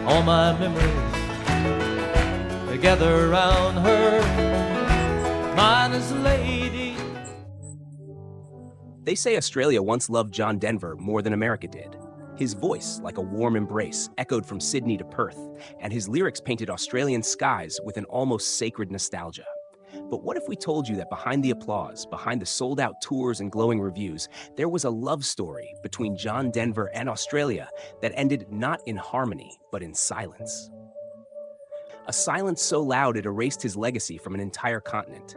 All my memories gather around her. Mine is the lady. They say Australia once loved John Denver more than America did. His voice, like a warm embrace, echoed from Sydney to Perth, and his lyrics painted Australian skies with an almost sacred nostalgia. But what if we told you that behind the applause, behind the sold-out tours and glowing reviews, there was a love story between John Denver and Australia that ended not in harmony, but in silence? A silence so loud it erased his legacy from an entire continent.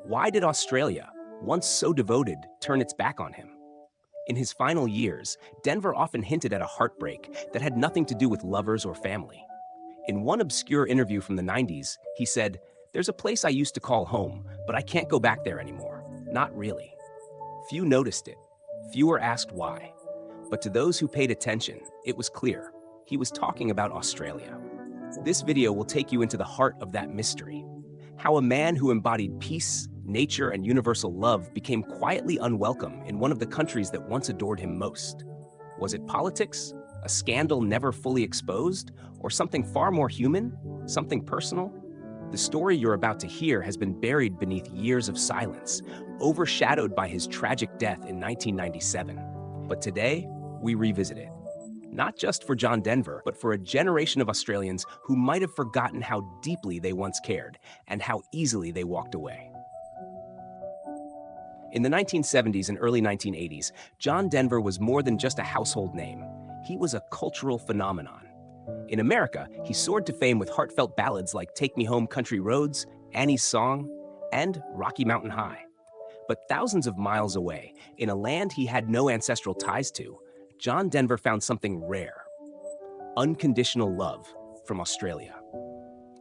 Why did Australia, once so devoted, turn its back on him? In his final years, Denver often hinted at a heartbreak that had nothing to do with lovers or family. In one obscure interview from the 90s, he said, "There's a place I used to call home, but I can't go back there anymore. Not really." Few noticed it. Fewer asked why. But to those who paid attention, it was clear. He was talking about Australia. This video will take you into the heart of that mystery. How a man who embodied peace, nature, and universal love became quietly unwelcome in one of the countries that once adored him most. Was it politics? A scandal never fully exposed? Or something far more human? Something personal? The story you're about to hear has been buried beneath years of silence, overshadowed by his tragic death in 1997. But today, we revisit it. Not just for John Denver, but for a generation of Australians who might have forgotten how deeply they once cared and how easily they walked away. In the 1970s and early 1980s, John Denver was more than just a household name. He was a cultural phenomenon. In America, he soared to fame with heartfelt ballads like Take Me Home Country Roads, Annie's Song, and Rocky Mountain High. But thousands of miles away, in a land he had no ancestral ties to, John Denver found something rare: unconditional love from Australia.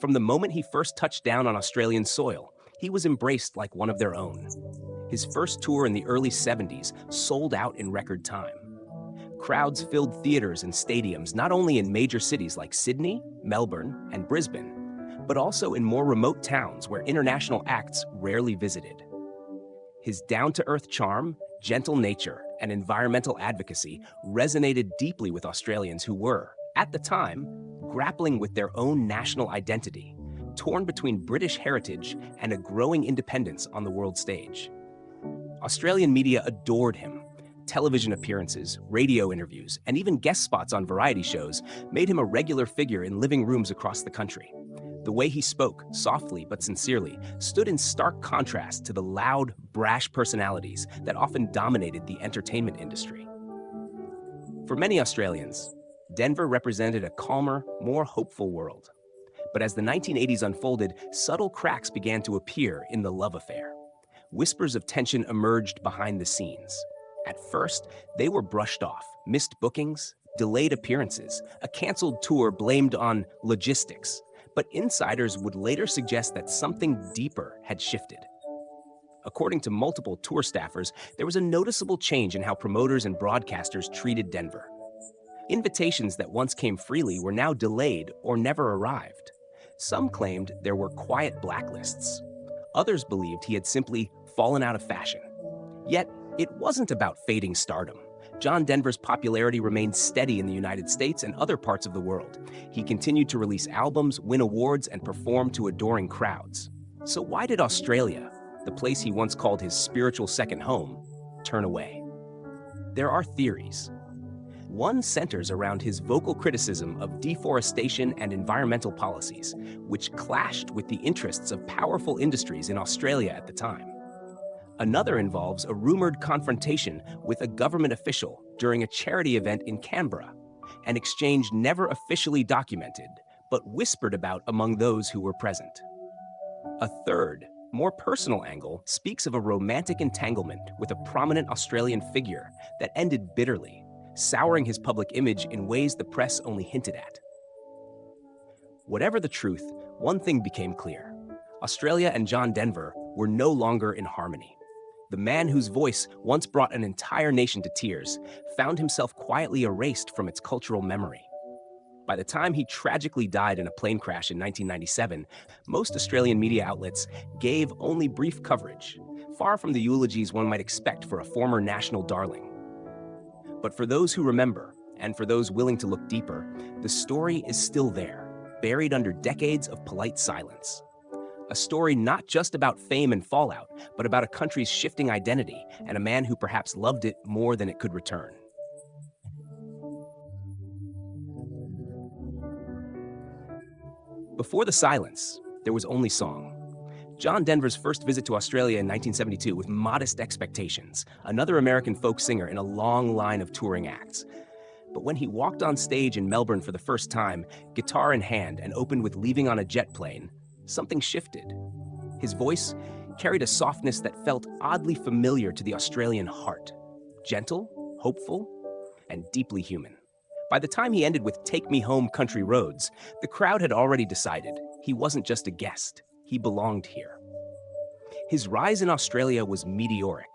From the moment he first touched down on Australian soil, he was embraced like one of their own. His first tour in the early 70s sold out in record time. Crowds filled theaters and stadiums not only in major cities like Sydney, Melbourne, and Brisbane, but also in more remote towns where international acts rarely visited. His down-to-earth charm, gentle nature, and environmental advocacy resonated deeply with Australians who were, at the time, grappling with their own national identity, torn between British heritage and a growing independence on the world stage. Australian media adored him. Television appearances, radio interviews, and even guest spots on variety shows made him a regular figure in living rooms across the country. The way he spoke, softly but sincerely, stood in stark contrast to the loud, brash personalities that often dominated the entertainment industry. For many Australians, Denver represented a calmer, more hopeful world. But as the 1980s unfolded, subtle cracks began to appear in the love affair. Whispers of tension emerged behind the scenes. At first, they were brushed off: missed bookings, delayed appearances, a canceled tour blamed on logistics. But insiders would later suggest that something deeper had shifted. According to multiple tour staffers, there was a noticeable change in how promoters and broadcasters treated Denver. Invitations that once came freely were now delayed or never arrived. Some claimed there were quiet blacklists. Others believed he had simply fallen out of fashion. Yet, it wasn't about fading stardom. John Denver's popularity remained steady in the United States and other parts of the world. He continued to release albums, win awards, and perform to adoring crowds. So why did Australia, the place he once called his spiritual second home, turn away? There are theories. One centers around his vocal criticism of deforestation and environmental policies, which clashed with the interests of powerful industries in Australia at the time. Another involves a rumored confrontation with a government official during a charity event in Canberra, an exchange never officially documented, but whispered about among those who were present. A third, more personal angle speaks of a romantic entanglement with a prominent Australian figure that ended bitterly, souring his public image in ways the press only hinted at. Whatever the truth, one thing became clear: Australia and John Denver were no longer in harmony. The man whose voice once brought an entire nation to tears found himself quietly erased from its cultural memory. By the time he tragically died in a plane crash in 1997, most Australian media outlets gave only brief coverage, far from the eulogies one might expect for a former national darling. But for those who remember, And for those willing to look deeper, the story is still there, buried under decades of polite silence. A story not just about fame and fallout, but about a country's shifting identity and a man who perhaps loved it more than it could return. Before the silence, there was only song. John Denver's first visit to Australia in 1972 with modest expectations, another American folk singer in a long line of touring acts. But when he walked on stage in Melbourne for the first time, guitar in hand, and opened with Leaving on a Jet Plane, something shifted. His voice carried a softness that felt oddly familiar to the Australian heart. Gentle, hopeful, and deeply human. By the time he ended with Take Me Home, Country Roads, the crowd had already decided he wasn't just a guest, he belonged here. His rise in Australia was meteoric.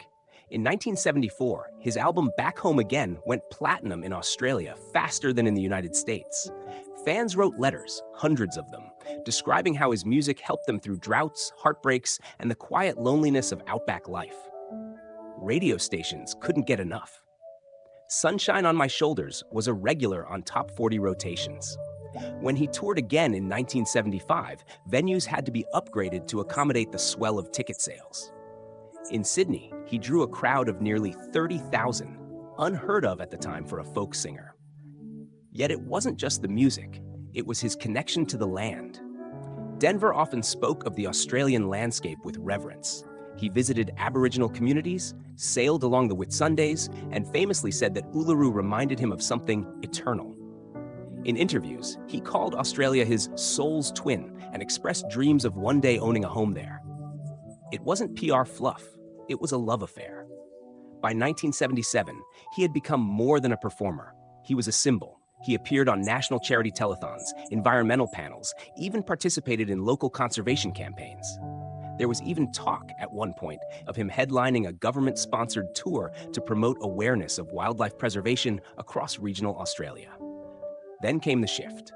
In 1974, his album Back Home Again went platinum in Australia faster than in the United States. Fans wrote letters, hundreds of them, describing how his music helped them through droughts, heartbreaks, and the quiet loneliness of outback life. Radio stations couldn't get enough. Sunshine on My Shoulders was a regular on top 40 rotations. When he toured again in 1975, venues had to be upgraded to accommodate the swell of ticket sales. In Sydney, he drew a crowd of nearly 30,000, unheard of at the time for a folk singer. Yet it wasn't just the music, it was his connection to the land. Denver often spoke of the Australian landscape with reverence. He visited Aboriginal communities, sailed along the Whitsundays, and famously said that Uluru reminded him of something eternal. In interviews, he called Australia his soul's twin and expressed dreams of one day owning a home there. It wasn't PR fluff, it was a love affair. By 1977, he had become more than a performer. He was a symbol. He appeared on national charity telethons, environmental panels, even participated in local conservation campaigns. There was even talk at one point of him headlining a government-sponsored tour to promote awareness of wildlife preservation across regional Australia. Then came the shift.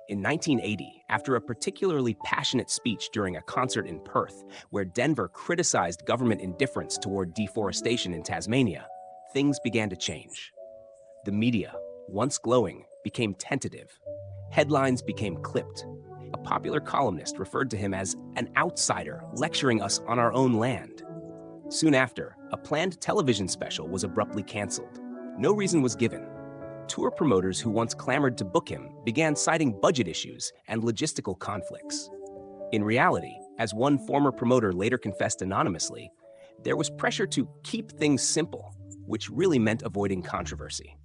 In 1980, after a particularly passionate speech during a concert in Perth, where Denver criticized government indifference toward deforestation in Tasmania, things began to change. The media, once glowing, became tentative. Headlines became clipped. A popular columnist referred to him as an outsider lecturing us on our own land. Soon after, a planned television special was abruptly canceled. No reason was given. Tour promoters who once clamored to book him began citing budget issues and logistical conflicts. In reality, as one former promoter later confessed anonymously, there was pressure to keep things simple, which really meant avoiding controversy.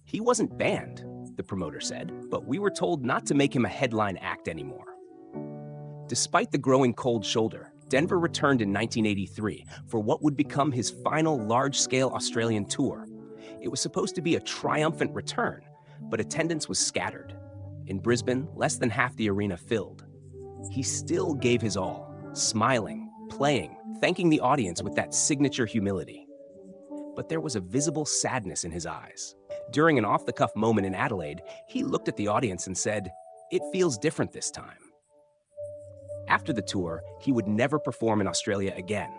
He wasn't banned, the promoter said, but we were told not to make him a headline act anymore. Despite the growing cold shoulder, Denver returned in 1983 for what would become his final large-scale Australian tour. It was supposed to be a triumphant return, but attendance was scattered. In Brisbane, less than half the arena filled. He still gave his all, smiling, playing, thanking the audience with that signature humility. But there was a visible sadness in his eyes. During an off-the-cuff moment in Adelaide, he looked at the audience and said, "It feels different this time." After the tour, he would never perform in Australia again.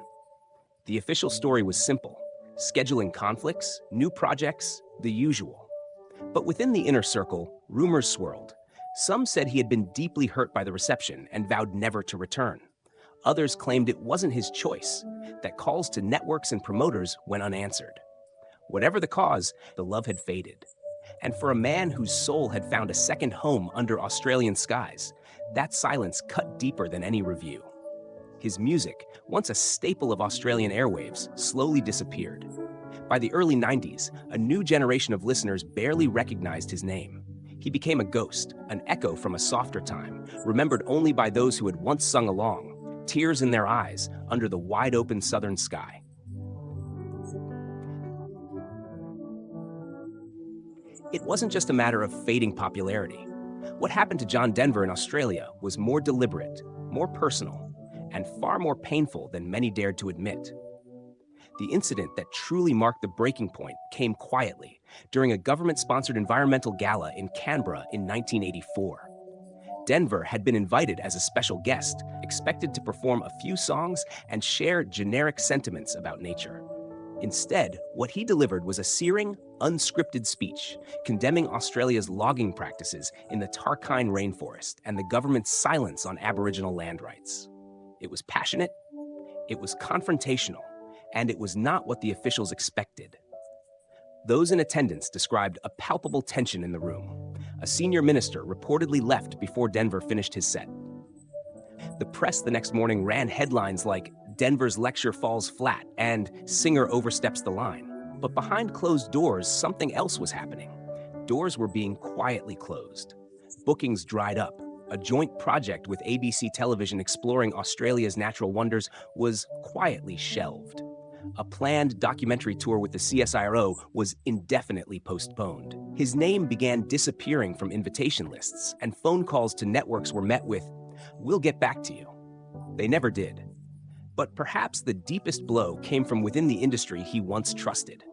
The official story was simple: scheduling conflicts, new projects, the usual. But within the inner circle, rumors swirled. Some said he had been deeply hurt by the reception and vowed never to return. Others claimed it wasn't his choice, that calls to networks and promoters went unanswered. Whatever the cause, the love had faded. And for a man whose soul had found a second home under Australian skies, that silence cut deeper than any review. His music, once a staple of Australian airwaves, slowly disappeared. By the early 90s, a new generation of listeners barely recognized his name. He became a ghost, an echo from a softer time, remembered only by those who had once sung along, tears in their eyes under the wide-open southern sky. It wasn't just a matter of fading popularity. What happened to John Denver in Australia was more deliberate, more personal, and far more painful than many dared to admit. The incident that truly marked the breaking point came quietly during a government-sponsored environmental gala in Canberra in 1984. Denver had been invited as a special guest, expected to perform a few songs and share generic sentiments about nature. Instead, what he delivered was a searing, unscripted speech condemning Australia's logging practices in the Tarkine rainforest and the government's silence on Aboriginal land rights. It was passionate, it was confrontational, and it was not what the officials expected. Those in attendance described a palpable tension in the room. A senior minister reportedly left before Denver finished his set. The press the next morning ran headlines like "Denver's lecture falls flat" and "Singer oversteps the line." But behind closed doors, something else was happening. Doors were being quietly closed. Bookings dried up. A joint project with ABC Television exploring Australia's natural wonders was quietly shelved. A planned documentary tour with the CSIRO was indefinitely postponed. His name began disappearing from invitation lists, and phone calls to networks were met with, "We'll get back to you." They never did. But perhaps the deepest blow came from within the industry he once trusted.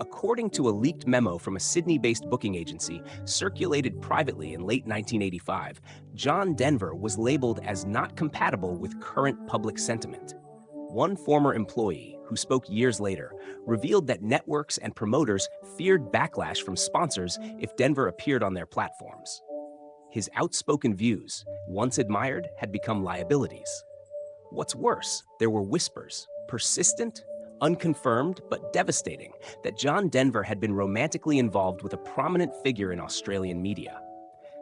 According to a leaked memo from a Sydney-based booking agency circulated privately in late 1985, John Denver was labeled as not compatible with current public sentiment. One former employee, who spoke years later, revealed that networks and promoters feared backlash from sponsors if Denver appeared on their platforms. His outspoken views, once admired, had become liabilities. What's worse, there were whispers, persistent, unconfirmed, but devastating, that John Denver had been romantically involved with a prominent figure in Australian media.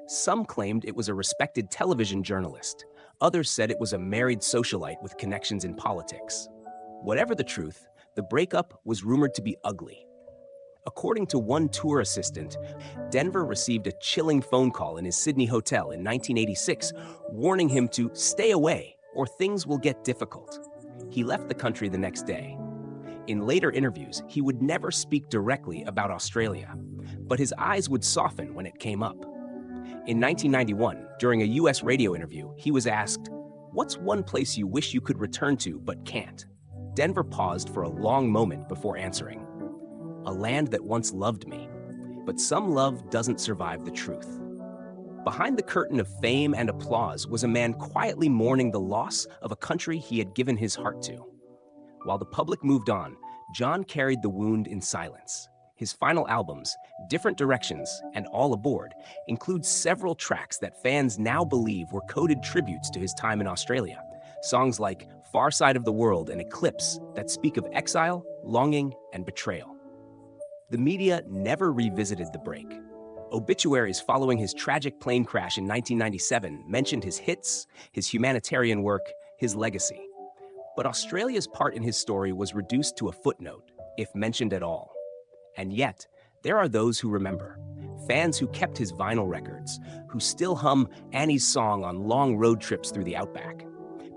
Some claimed it was a respected television journalist. Others said it was a married socialite with connections in politics. Whatever the truth, the breakup was rumored to be ugly. According to one tour assistant, Denver received a chilling phone call in his Sydney hotel in 1986, warning him to stay away or things will get difficult. He left the country the next day. In later interviews, he would never speak directly about Australia, but his eyes would soften when it came up. In 1991, during a US radio interview, he was asked, "What's one place you wish you could return to but can't?" Denver paused for a long moment before answering, "A land that once loved me, but some love doesn't survive the truth." Behind the curtain of fame and applause was a man quietly mourning the loss of a country he had given his heart to. While the public moved on, John carried the wound in silence. His final albums, Different Directions and All Aboard, include several tracks that fans now believe were coded tributes to his time in Australia. Songs like Far Side of the World and Eclipse that speak of exile, longing, and betrayal. The media never revisited the break. Obituaries following his tragic plane crash in 1997 mentioned his hits, his humanitarian work, his legacy. But Australia's part in his story was reduced to a footnote, if mentioned at all. And yet, there are those who remember. Fans who kept his vinyl records, who still hum Annie's song on long road trips through the outback.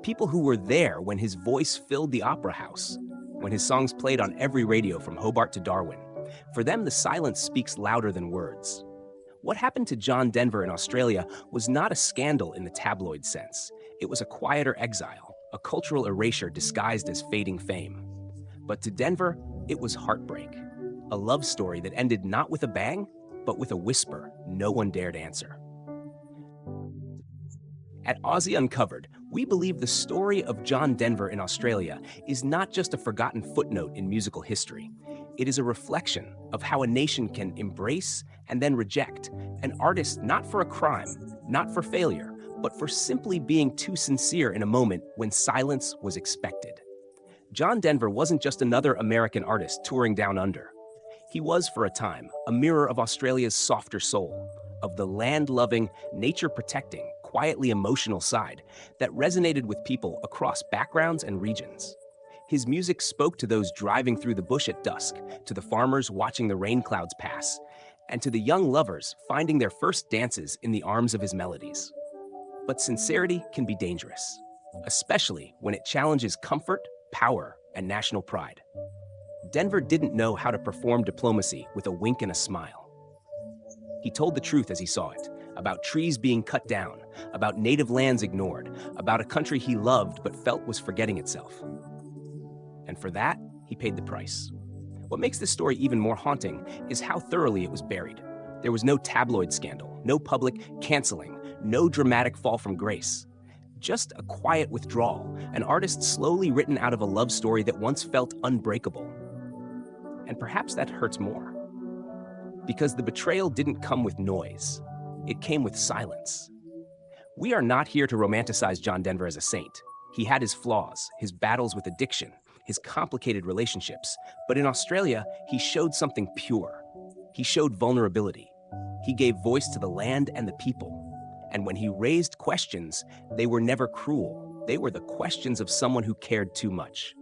People who were there when his voice filled the opera house, when his songs played on every radio from Hobart to Darwin. For them, the silence speaks louder than words. What happened to John Denver in Australia was not a scandal in the tabloid sense. It was a quieter exile, a cultural erasure disguised as fading fame. But to Denver, it was heartbreak. A love story that ended not with a bang, but with a whisper no one dared answer. At Aussie Uncovered, we believe the story of John Denver in Australia is not just a forgotten footnote in musical history. It is a reflection of how a nation can embrace and then reject an artist not for a crime, not for failure, but for simply being too sincere in a moment when silence was expected. John Denver wasn't just another American artist touring down under. He was, for a time, a mirror of Australia's softer soul, of the land-loving, nature-protecting, quietly emotional side that resonated with people across backgrounds and regions. His music spoke to those driving through the bush at dusk, to the farmers watching the rain clouds pass, and to the young lovers finding their first dances in the arms of his melodies. But sincerity can be dangerous, especially when it challenges comfort, power, and national pride. Denver didn't know how to perform diplomacy with a wink and a smile. He told the truth as he saw it, about trees being cut down, about native lands ignored, about a country he loved but felt was forgetting itself. And for that, he paid the price. What makes this story even more haunting is how thoroughly it was buried. There was no tabloid scandal, no public canceling, no dramatic fall from grace. Just a quiet withdrawal, an artist slowly written out of a love story that once felt unbreakable. And perhaps that hurts more. Because the betrayal didn't come with noise. It came with silence. We are not here to romanticize John Denver as a saint. He had his flaws, his battles with addiction, his complicated relationships. But in Australia, he showed something pure. He showed vulnerability. He gave voice to the land and the people. And when he raised questions, they were never cruel. They were the questions of someone who cared too much.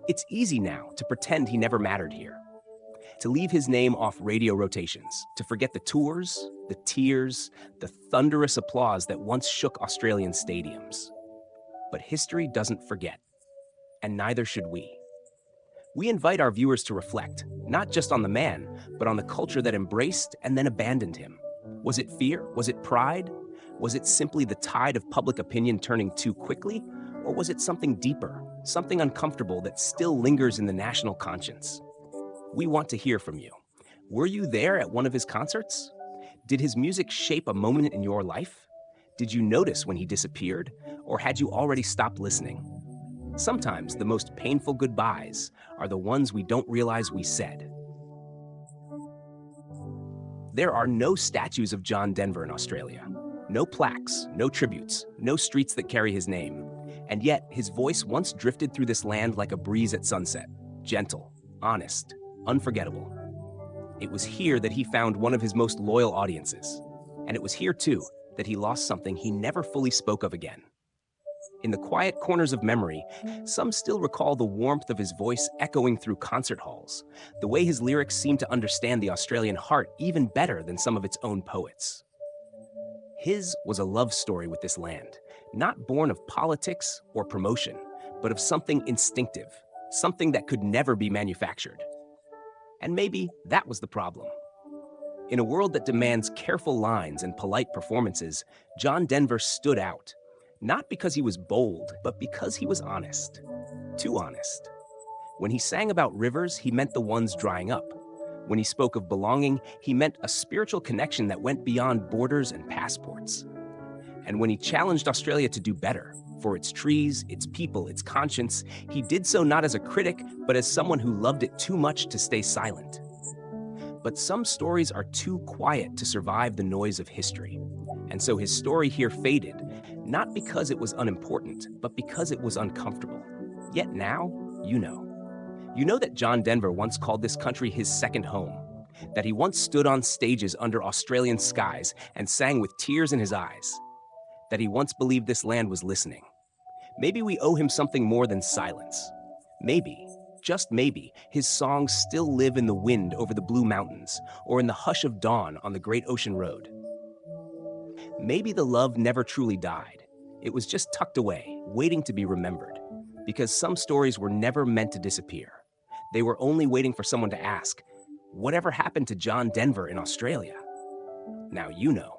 It's easy now to pretend he never mattered here, to leave his name off radio rotations, to forget the tours, the tears, the thunderous applause that once shook Australian stadiums. But history doesn't forget, and neither should we. We invite our viewers to reflect, not just on the man, but on the culture that embraced and then abandoned him. Was it fear? Was it pride? Was it simply the tide of public opinion turning too quickly? Or was it something deeper, something uncomfortable that still lingers in the national conscience? We want to hear from you. Were you there at one of his concerts? Did his music shape a moment in your life? Did you notice when he disappeared? Or had you already stopped listening? Sometimes the most painful goodbyes are the ones we don't realize we said. There are no statues of John Denver in Australia. No plaques, no tributes, no streets that carry his name. And yet, his voice once drifted through this land like a breeze at sunset, gentle, honest, unforgettable. It was here that he found one of his most loyal audiences. And it was here, too, that he lost something he never fully spoke of again. In the quiet corners of memory, some still recall the warmth of his voice echoing through concert halls, the way his lyrics seemed to understand the Australian heart even better than some of its own poets. His was a love story with this land, not born of politics or promotion, but of something instinctive, something that could never be manufactured. And maybe that was the problem. In a world that demands careful lines and polite performances, John Denver stood out, not because he was bold, but because he was honest. Too honest. When he sang about rivers, he meant the ones drying up. When he spoke of belonging, he meant a spiritual connection that went beyond borders and passports. And when he challenged Australia to do better, for its trees, its people, its conscience, he did so not as a critic, but as someone who loved it too much to stay silent. But some stories are too quiet to survive the noise of history. And so his story here faded, not because it was unimportant, but because it was uncomfortable. Yet now, you know. You know that John Denver once called this country his second home, that he once stood on stages under Australian skies and sang with tears in his eyes, that he once believed this land was listening. Maybe we owe him something more than silence. Maybe, just maybe, his songs still live in the wind over the Blue Mountains or in the hush of dawn on the Great Ocean Road. Maybe the love never truly died. It was just tucked away, waiting to be remembered, because some stories were never meant to disappear. They were only waiting for someone to ask, whatever happened to John Denver in Australia? Now you know.